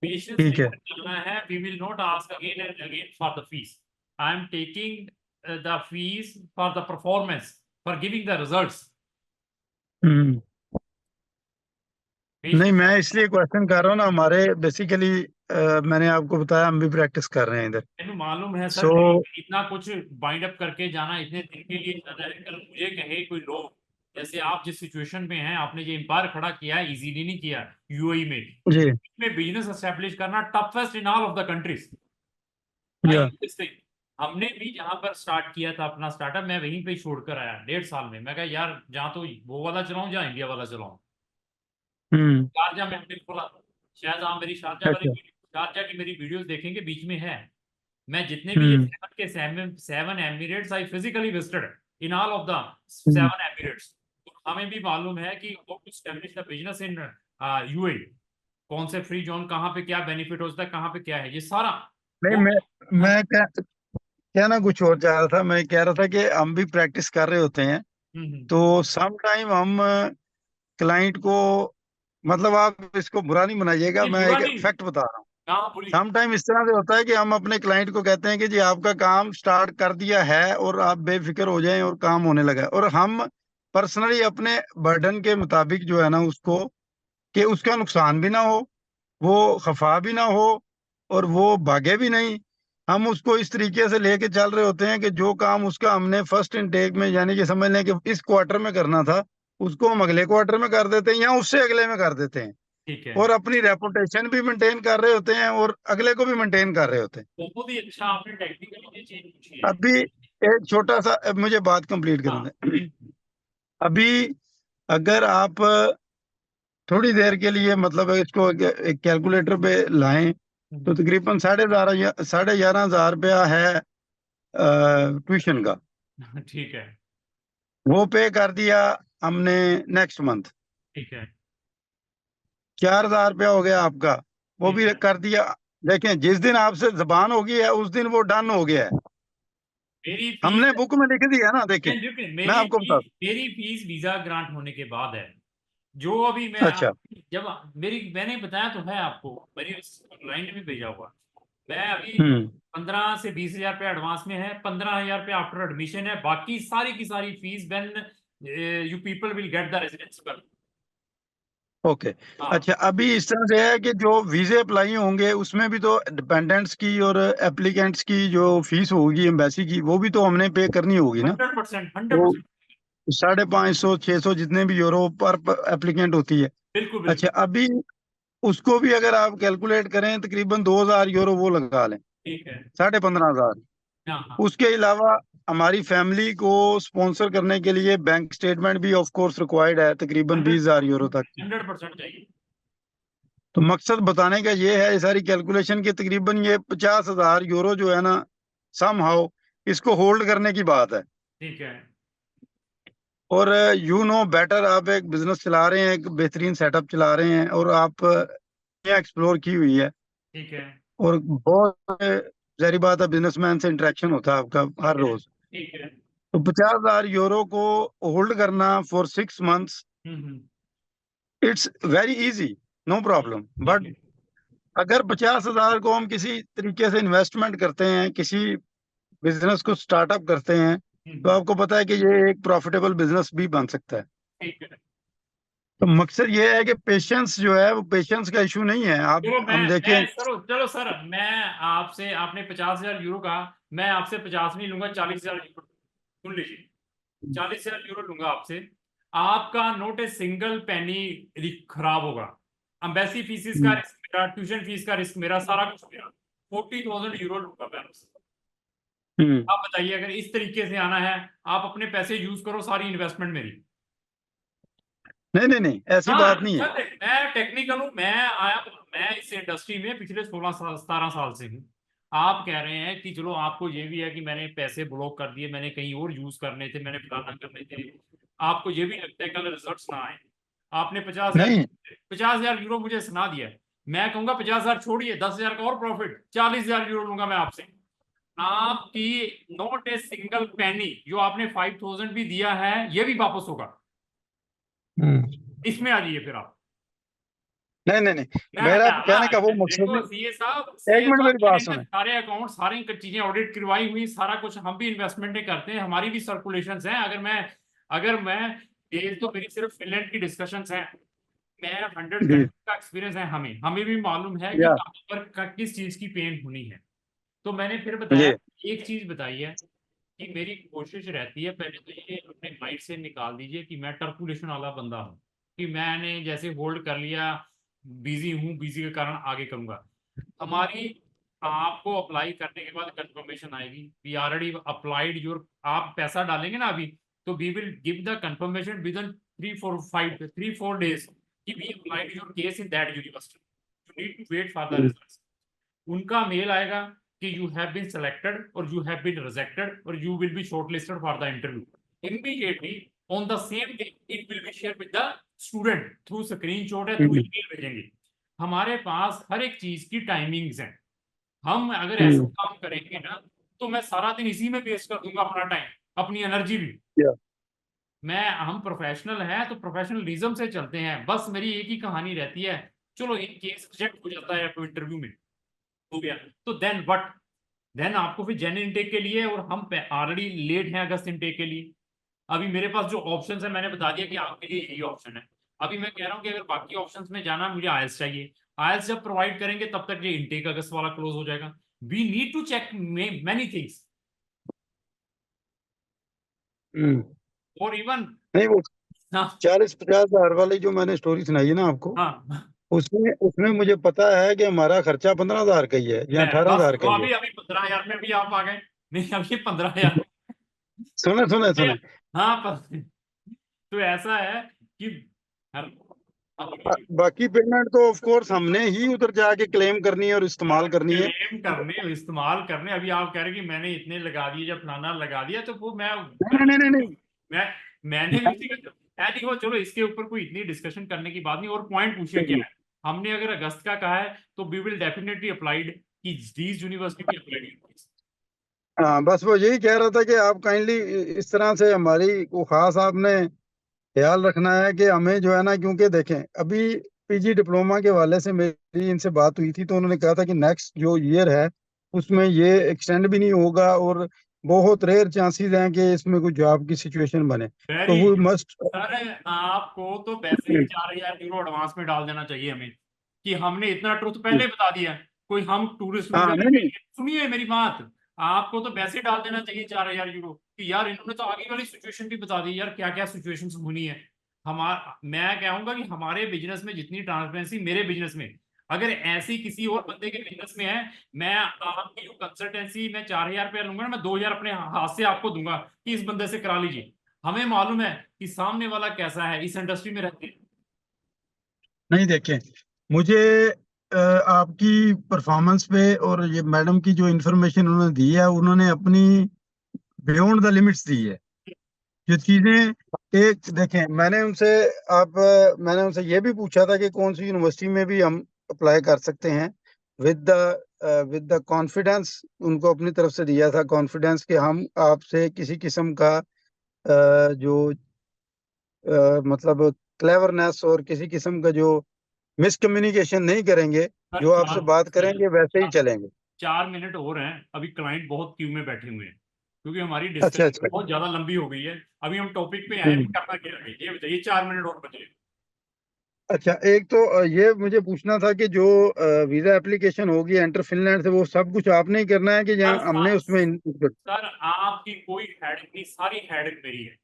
पेशेंस ठीक है। लेकर चलना है। We will not ask again and again for the fees. I am taking the fees for the performance, for giving the results. Hmm. नहीं, पेशेंस। मैं इसलिए क्वेश्चन कर रहा हूँ ना, हमारे बेसिकली मैंने आपको बताया हम भी प्रैक्टिस कर रहे हैं इधर। मैंने मालूम है सर, सो इतना कुछ बाइंड अप करके जाना इतने दिन के लिए जाना है। कल मुझे कहे कोई लोग, जैसे आप जिस सिचुएशन में हैं, आपने जो एम्पायर खड़ा किया है इजीली नहीं किया। यूएई जी। में बिजनेस एस्टेब्लिश करना toughest in all of the countries. या हमने भी जहां पर स्टार्ट किया था अपना स्टार्टअप, मैं वहीं पे ही छोड़कर आया 1.5 साल में। मैं कहा यार, जहां तो वो वाला चलाऊं जहां इंडिया वाला चलाऊं। हम्म। शारजा में हमने खोला। शायद आप मेरी शारजा वाली अच्छा। शारजा की मेरी वीडियोस देखेंगे, बीच में है। मैं जितने भी ये hmm. Seven Emirates I physically visited in all of the hmm. 7 Emirates. तो हमें भी मालूम है कि how to establish the business in UAE. कौन से फ्री जोन, कहाँ पे क्या बेनिफिट होता है, कहाँ पे क्या है, ये सारा। नहीं, वो मैं कहना कुछ और चाह रहा था। मैं कह रहा था कि हम भी प्रैक्टिस कर रहे होते हैं हम्म। तो सम टाइम हम क्लाइंट को, मतलब आप इसको बुरा नहीं बनाइएगा, नहीं, मैं बुरा एक नहीं। फैक्ट बता रहा हूँ। हाँ बोलिए। सम टाइम इस तरह से होता है कि हम अपने क्लाइंट को कहते हैं कि जी आपका काम स्टार्ट कर दिया है और आप बेफिक्र हो जाएं और काम होने लगा है, और हम पर्सनली अपने बर्डन के मुताबिक जो है ना उसको, कि उसका नुकसान भी ना हो, वो खफा भी ना हो, और वो भागे भी नहीं। हम उसको इस तरीके से लेके चल रहे होते हैं कि जो काम उसका हमने फर्स्ट इनटेक में, यानी कि समझ लें कि इस क्वार्टर में करना था, उसको हम अगले क्वार्टर में कर देते हैं या उससे अगले में कर देते हैं, ठीक है। और अपनी रेपुटेशन भी मेंटेन कर रहे होते हैं और अगले को भी मेंटेन कर रहे होते हैं। बहुत ही अच्छा आपने टेक्निकली ये चीज पूछी है। अभी एक छोटा सा, अब मुझे बात कंप्लीट करने हाँ। दें। अभी अगर आप थोड़ी देर के लिए मतलब इसको एक कैलकुलेटर पे लाएं तो तकरीबन 11,500 रुपया है ट्यूशन का। ठीक है। वो पे कर दिया हमने नेक्स्ट मंथ। ठीक है। 4,000 रुपया हो गया आपका, वो ठीक भी है। कर दिया। देखें, जिस दिन आपसे जबान होगी है उस दिन वो डन हो गया है। मेरी हमने फीस, बुक में लिख दिया ना, देखें। मैं आपको बता मेरी फीस वीजा ग्रांट होने के बाद है। जो अभी मैं अच्छा। जब मैंने बताया तो है आपको, मेरी क्लाइंट भी भेजा हुआ। मैं अभी हम्म। 15 से 20 हजार रुपया एडवांस में है, 15 हजार रुपया आफ्टर एडमिशन है। बाकी सारी की सारी fees when you people will get the residence पर। ओके। हाँ। अच्छा, अभी इस तरह से है कि जो वीजे अप्लाई होंगे उसमें भी तो डिपेंडेंट्स की और एप्लीकेंट्स की जो फीस होगी एम्बेसी की, वो भी तो हमने पे करनी होगी ना। 100%, वो 100%। 550 600 जितने भी यूरो पर एप्लीकेंट होती है। बिल्कुल अच्छा, बिल्कुल। अभी उसको भी अगर आप कैलकुलेट करें तकरीबन 2,000 यूरो वो लगा लें, ठीक है। 15,500। हाँ हाँ। उसके अलावा हमारी फैमिली को स्पॉन्सर करने के लिए बैंक स्टेटमेंट भी ऑफ कोर्स रिक्वायर्ड है तकरीबन 20,000 यूरो तक। 100% चाहिए। तो मकसद बताने का ये है, ये सारी कैलकुलेशन की तकरीबन ये 50,000 यूरो जो है ना, सम हाउ इसको होल्ड करने की बात है। ठीक है। और यू नो बेटर, आप एक बिजनेस चला रहे हैं, एक बेहतरीन सेटअप चला रहे हैं, और आप एक्सप्लोर की हुई है, ठीक है। और बहुत जारी बात है बिजनेसमैन से इंटरेक्शन होता है आपका ठीक हर है। रोज। ठीक है। तो 50,000 यूरो को होल्ड करना for 6 months, hmm. It's very easy, no problem. ठीक बट है। अगर 50,000 को हम किसी तरीके से इन्वेस्टमेंट करते हैं, किसी बिजनेस को स्टार्टअप करते हैं, तो हम्म। आपको पता है कि ये एक प्रॉफिटेबल बिजनेस भी बन सकता है। ठीक है। तो मकसद ये है कि पेशेंस जो है वो पेशेंस का इशू नहीं है। आप चलो हम मैं देखें। चलो सर, मैं आपसे, आपने 50 हजार यूरो कहा, मैं आपसे 50 नहीं लूंगा, 40 हजार यूरो सुन लीजिए। 40 हजार यूरो लूंगा आपसे। आपका नोट ए सिंगल पेनी खराब होगा। अम्बेसी फीसिस का हम्म। रिस्क मेरा, ट्यूशन फीस का रिस्क मेरा, सारा कुछ मेरा। 40,000 यूरो लूंगा मैं आपसे। हम्म। आप बताइए, अगर इस तरीके से आना है, आप अपने पैसे यूज करो, सारी इन्वेस्टमेंट मेरी। नहीं नहीं नहीं, ऐसी बात नहीं है। सर मैं टेक्निकल हूँ, मैं इस इंडस्ट्री में पिछले 16 17 साल से हूँ। आप कह रहे हैं कि चलो आपको ये भी है कि मैंने पैसे ब्लॉक कर दिए, मैंने कहीं और यूज करने थे, मैंने फलाना करने थे, आपको ये भी लगता है कल रिजल्ट्स ना आए। आपने 50,000 नहीं 50,000 यूरो मुझे सुना दिया, मैं कहूंगा 50,000 छोड़िए, 10,000 का और प्रॉफिट, 40,000 यूरो लूंगा मैं आपसे। आपकी नॉट ए सिंगल पेनी जो आपने 5,000 भी दिया है ये भी वापस होगा। इसमें आ जाइए फिर आप। नहीं नहीं नहीं, मेरा कहने का वो मकसद देखो नहीं। सीए साहब, एक मिनट मेरी बात मैंने सुने। सारे अकाउंट सारी चीजें ऑडिट करवाई हुई, सारा कुछ हम भी इन्वेस्टमेंट करते हैं, हमारी भी सर्कुलेशन है। अगर मैं ये तो मेरी सिर्फ फिनलैंड की डिस्कशंस हैं, मैं 100 जी। कंट्री का एक्सपीरियंस है, हमें भी मालूम है कि या कहाँ पर किस चीज की पेन होनी है। तो मैंने फिर जी। बताया, एक चीज बताई है कि मेरी कोशिश रहती है, पहले तो ये अपने माइंड से निकाल दीजिए कि मैं टर्कुलेशन वाला बंदा हूँ, कि मैंने जैसे होल्ड कर लिया, बिजी हूँ, बिजी के कारण आगे करूंगा। हमारी आपको अप्लाई करने के बाद कंफर्मेशन आएगी, वी ऑलरेडी अप्लाइड योर, आप पैसा डालेंगे ना अभी, तो we will give the confirmation within 3 4 days कि we applied your case in that university, you need to wait for the results. उनका मेल आएगा कि यू हैव बीन सिलेक्टेड और यू हैव बीन रिजेक्टेड और you will be shortlisted for the interview. Immediately on the same day it will be share with the student through screenshot है, through email भेजेंगे। हमारे पास हर एक चीज की timings हैं। हम अगर ऐसा काम करेंगे ना, तो मैं सारा दिन इसी में वेस्ट कर दूंगा अपना टाइम, अपनी एनर्जी भी। हम प्रोफेशनल हैं तो प्रोफेशनलिज्म से चलते हैं, बस मेरी एक ही कहानी रहती है, चलो इन केस रिजेक्ट हो जाता है तो इंटरव्यू में हो गया, तो देन व्हाट, देन आपको फिर जन इनटेक के लिए, और हम ऑलरेडी लेट हैं अगस्त इनटेक के लिए। अभी मेरे पास जो ऑप्शंस है मैंने बता दिया कि आपके लिए यही ऑप्शन है। अभी मैं कह रहा हूँ कि अगर बाकी ऑप्शंस में जाना, मुझे आयल्स चाहिए, आयल्स जब प्रोवाइड करेंगे तब तक ये इनटेक अगस्त वाला क्लोज हो जाएगा। We need to check many things, और इवन नहीं, वो हाँ 40-50 हजार वाली जो मैंने स्टोरी सुनाई है ना आपको, हाँ, उसमें उसमें मुझे पता है कि हमारा खर्चा 15 हजार का ही है या ले अठारह बस, हजार का तो ही है। अभी अभी 15,000 में भी आप आ गए, नहीं अभी 15,000। सुने सुने सुने। हाँ तो ऐसा है कि बाकी पेमेंट तो ऑफ कोर्स हमने ही उधर जाके क्लेम करनी है और इस्तेमाल करनी है। क्लेम करने इस्तेमाल करने, अभी आप कह रहे हैं कि मैंने इतने लगा दिए, जब फलाना लगा दिया, तो वो नहीं नहीं नहीं नहीं मैं मैंने उसी का देखो, चलो इसके ऊपर कोई इतनी डिस्कशन करने की बात नहीं, और पॉइंट पूछिए क्या नहीं। है। हमने अगर अगस्त का कहा है तो वी विल डेफिनेटली अप्लाइड कि दीज यूनिवर्सिटी भी अप्लाइड। हाँ, बस वो यही कह रहा था कि आप काइंडली इस तरह से हमारी को खास आपने ख्याल रखना है कि हमें जो है ना, क्योंकि देखें अभी पीजी डिप्लोमा के वाले से मेरी इनसे बात हुई थी, तो उन्होंने कहा था कि नेक्स्ट जो ईयर है उसमें ये एक्सटेंड भी नहीं होगा और बहुत रेयर चांसेस हैं कि इसमें कोई जॉब की सिचुएशन बने, तो वेरी वो गुड मस्ट। सर, आपको तो वैसे ही 4,000 यूरो एडवांस में डाल देना चाहिए हमें, कि हमने इतना ट्रुथ पहले बता दिया। कोई हम टूरिस्ट हाँ वीजा नहीं लेके, नहीं। सुनिए मेरी बात, आपको तो वैसे डाल देना चाहिए 4,000 यूरो, कि यार इन्होंने तो आगे वाली सिचुएशन भी बता दी, यार क्या क्या सिचुएशन होनी है। मैं कहूंगा कि हमारे बिजनेस में जितनी ट्रांसपेरेंसी मेरे बिजनेस में, अगर ऐसी किसी और बंदे के बिजनेस में है, मैं आपकी जो कंसल्टेंसी मैं 4,000 रुपया लूंगा ना, मैं 2,000 अपने हाथ से आपको दूंगा कि इस बंदे से करा लीजिए। हमें मालूम है कि सामने वाला कैसा है, इस इंडस्ट्री में रहते हैं। नहीं देखें, मुझे आपकी परफॉर्मेंस पे और ये मैडम की जो इन्फॉर्मेशन उन्होंने दी है, उन्होंने अपनी बियॉन्ड द लिमिट्स दी है जो चीजें। एक देखें, मैंने उनसे ये भी पूछा था कि कौन सी यूनिवर्सिटी में भी हम अप्लाई कर सकते हैं, विद द कॉन्फिडेंस उनको अपनी तरफ से दिया था, कॉन्फिडेंस कि हम आपसे किसी किस्म का जो मतलब क्लेवरनेस और किसी किस्म का जो मिसकम्युनिकेशन नहीं करेंगे, सर जो आपसे बात करेंगे वैसे ही चलेंगे। 4 मिनट और हैं, अभी क्लाइंट बहुत क्यू में बैठे हुए हैं, क्योंकि हमारी अच्छा डिस्कशन अच्छा। बहुत ज्यादा लंबी हो गई है। अभी हम टॉपिक पे आए, हम्म। करना क्या है ये बताइए, 4 मिनट और बचे। अच्छा, एक तो ये मुझे पूछना था कि जो वीजा एप्लीकेशन होगी एंटर फिनलैंड से, वो सब कुछ आपने ही करना है कि सर यहाँ हमने उसमें सर आपकी कोई हेडेक नहीं, सारी हेडेक मेरी है,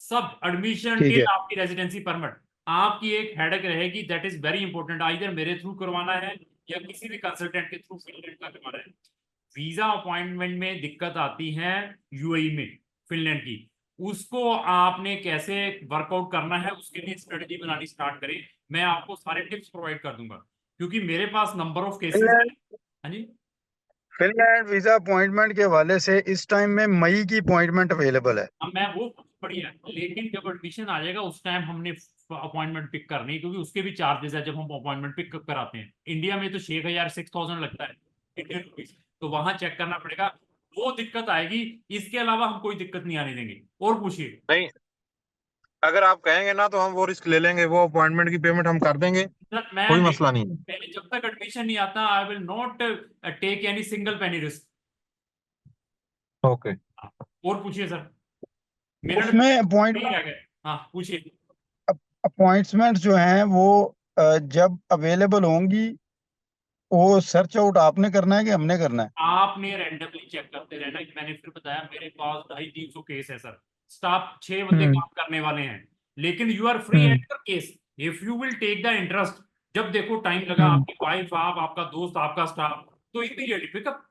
सब एडमिशन ठीक टिल है। आपकी रेजिडेंसी परमिट। आपकी एक हेडेक रहेगी, that is very important, either मेरे थ्रू करवाना है या किसी भी कंसल्टेंट के थ्रू फिनलैंड का करवाना है। वीजा अपॉइंटमेंट में दिक्कत आती है यूएई में, फिनलैंड की, उसको आपने कैसे वर्कआउट करना है उसके लिए स्ट्रेटेजी बनानी स्टार्ट करें। मैं आपको सारे टिप्स प्रोवाइड कर दूंगा, क्योंकि मेरे पास नंबर ऑफ केसेस है। हाँ जी। फिनलैंड वीजा अपॉइंटमेंट के हवाले से इस टाइम में मई की अपॉइंटमेंट अवेलेबल है। अब मैं वो बढ़िया, लेकिन जब एडमिशन आ जाएगा उस टाइम हमने अपॉइंटमेंट पिक करनी है, क्योंकि उसके भी चार्जेस है जब हम अपॉइंटमेंट पिक कराते हैं। इंडिया में तो 6,000 लगता है इंडियन रुपीज, तो वहां चेक करना पड़ेगा। वो दिक्कत आएगी, इसके अलावा हम कोई दिक्कत नहीं आने देंगे। और पूछिए। नहीं, अगर आप कहेंगे ना तो हम वो रिस्क ले लेंगे, वो अपॉइंटमेंट की पेमेंट हम कर देंगे, सर मैं कोई नहीं, मसला नहीं है। पहले जब तक एडमिशन नहीं आता I will not take any single penny risk. Okay. और पूछिए सर, मिनट उसमें नहीं अपॉइंटमेंट रह गए। हाँ पूछिए। अपॉइंटमेंट जो हैं वो जब अवेलेबल होंगी वो सर्च आउट आपने करना है कि हमने करना है? आपने रैंडमली चेक करते रहना। मैंने फिर बताया मेरे पास 250-300 केस है सर। स्टाफ 6 बंदे हम्म। काम करने वाले हैं, लेकिन you are free hmm. At your case if you will take the interest. जब देखो टाइम लगा, हम्म। आपकी वाइफ, आप, आपका दोस्त, आपका स्टाफ, तो इमीडिएटली पिकअप,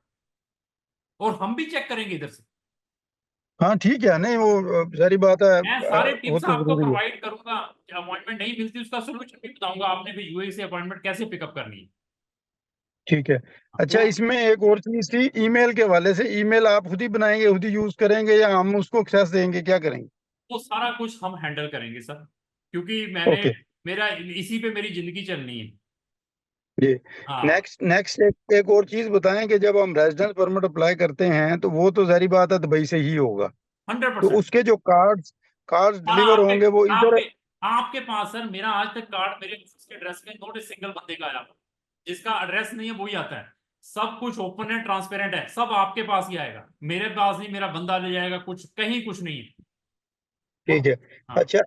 और हम भी चेक करेंगे इधर से। हाँ ठीक है, नहीं वो सारी बात है, मैं सारे वो टिप्स तो आपको जरूरी है। प्रोवाइड करूंगा। अपॉइंटमेंट नहीं मिलती उसका सोल्यूशन भी बताऊंगा, आपने भी यूएई से अपॉइंटमेंट कैसे पिकअप करनी है। ठीक है। अच्छा, वो इसमें एक और चीज थी ईमेल के हवाले से। ईमेल आप खुद ही बनाएंगे, खुद ही यूज करेंगे या हम उसको एक्सेस देंगे, क्या करेंगे? वो सारा कुछ हम हैंडल करेंगे सर, क्योंकि मैंने, ओके मेरा इसी पे मेरी जिंदगी चलनी है। जी। हाँ। नेक्स्ट नेक्स्ट एक और चीज बताएं कि जब हम रेजिडेंस परमिट अप्लाई करते हैं तो वो तो जारी बात है दुबई से ही होगा। हंड्रेड तो परसेंट उसके जो कार्ड्स सारा डिलीवर आपके होंगे वो इधर। आपके आपके पास सर। मेरा आज तक कार्ड मेरे ऑफिस के एड्रेस में नोट ए सिंगल बंदे का आया। जिसका एड्रेस नहीं है वही आता है। सब कुछ ओपन है, ट्रांसपेरेंट है, सब आपके पास ही आएगा, मेरे पास नहीं। मेरा बंदा ले जाएगा, कुछ कहीं कुछ नहीं है। ठीक और है। हाँ, अच्छा,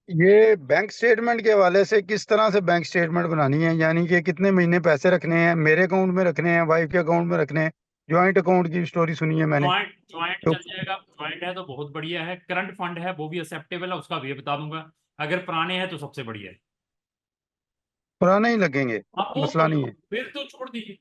ये बैंक स्टेटमेंट के हवाले से किस तरह से बैंक स्टेटमेंट बनानी है, यानी कि कितने महीने पैसे रखने हैं, मेरे अकाउंट में रखने हैं, वाइफ के अकाउंट में रखने हैं? ज्वाइंट अकाउंट की स्टोरी सुनी है मैंने। ज्वाइंट ज्वाइंट तो चल जाएगा। ज्वाइंट है तो बहुत बढ़िया है। करंट फंड है वो भी एक्सेप्टेबल है, उसका वे बता दूंगा। अगर पुराने हैं तो सबसे बढ़िया है। पुराने ही लगेंगे, आप वो मसला नहीं है। फिर तो छोड़ दीजिए।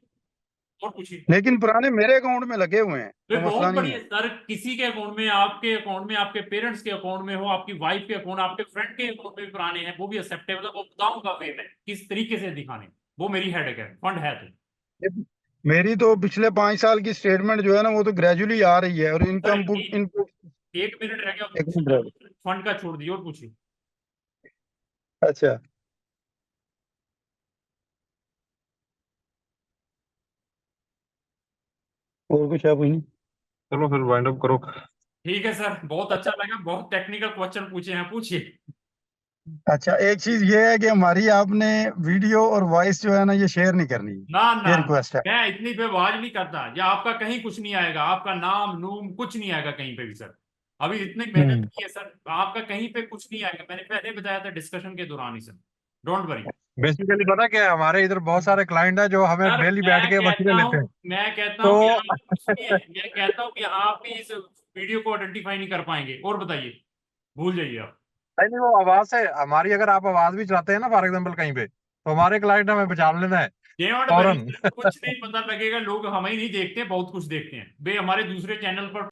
और पूछिए। लेकिन पुराने मेरे अकाउंट में लगे हुए हैं, वे तो बहुत मसला नहीं बढ़िया है। सर। किसी के अकाउंट में, आपके अकाउंट में, आपके पेरेंट्स के अकाउंट में हो, आपकी वाइफ के अकाउंट, आपके फ्रेंड के अकाउंट में भी पुराने हैं, वो भी एक्सेप्टेबल है। वो बताऊंगा वे में किस तरीके से दिखाने। वो मेरी हेडेक है, फंड है तो। मेरी तो पिछले 5 साल की स्टेटमेंट जो है ना वो तो ग्रेजुअली आ रही है, और सर इनकम इनपुट। एक मिनट रह गया, एक मिनट रह गया। फंड का छोड़ दिए। और पूछिए। अच्छा, और कुछ है नहीं? चलो फिर वाइंड अप करो। ठीक है सर, बहुत अच्छा लगा। बहुत टेक्निकल क्वेश्चन पूछे हैं, पूछिए। अच्छा, एक चीज ये है कि हमारी आपने वीडियो और वॉइस जो है ना ये शेयर नहीं करनी, ना ना, ये रिक्वेस्ट है। मैं इतनी पे आवाज नहीं करता, या आपका कहीं कुछ नहीं आएगा, आपका नाम नूम कुछ नहीं आएगा कहीं पे भी सर। अभी इतनी मेहनत हम्म। की है सर, आपका कहीं पे कुछ नहीं आएगा। मैंने पहले बताया था डिस्कशन के दौरान ही सर। Don't worry. बेसिकली पता क्या है, हमारे इधर बहुत सारे क्लाइंट हैं जो हमें सर डेली बैठ के मशवरे लेते हैं। मैं कहता हूँ कि तो आप कुछ भी है, मैं कहता हूँ कि आप भी इस वीडियो को आइडेंटिफाई नहीं कर पाएंगे। और बताइए, भूल जाइए आप। नहीं नहीं, वो आवाज से हमारी, अगर आप आवाज भी चलाते हैं ना फॉर एग्जाम्पल कहीं पे, तो हमारे क्लाइंट हमें पहचान लेना है डोंट वरी, फौरन। कुछ नहीं पता लगेगा। लोग हमें ही नहीं देखते, बहुत कुछ देखते हैं वे हमारे दूसरे चैनल पर।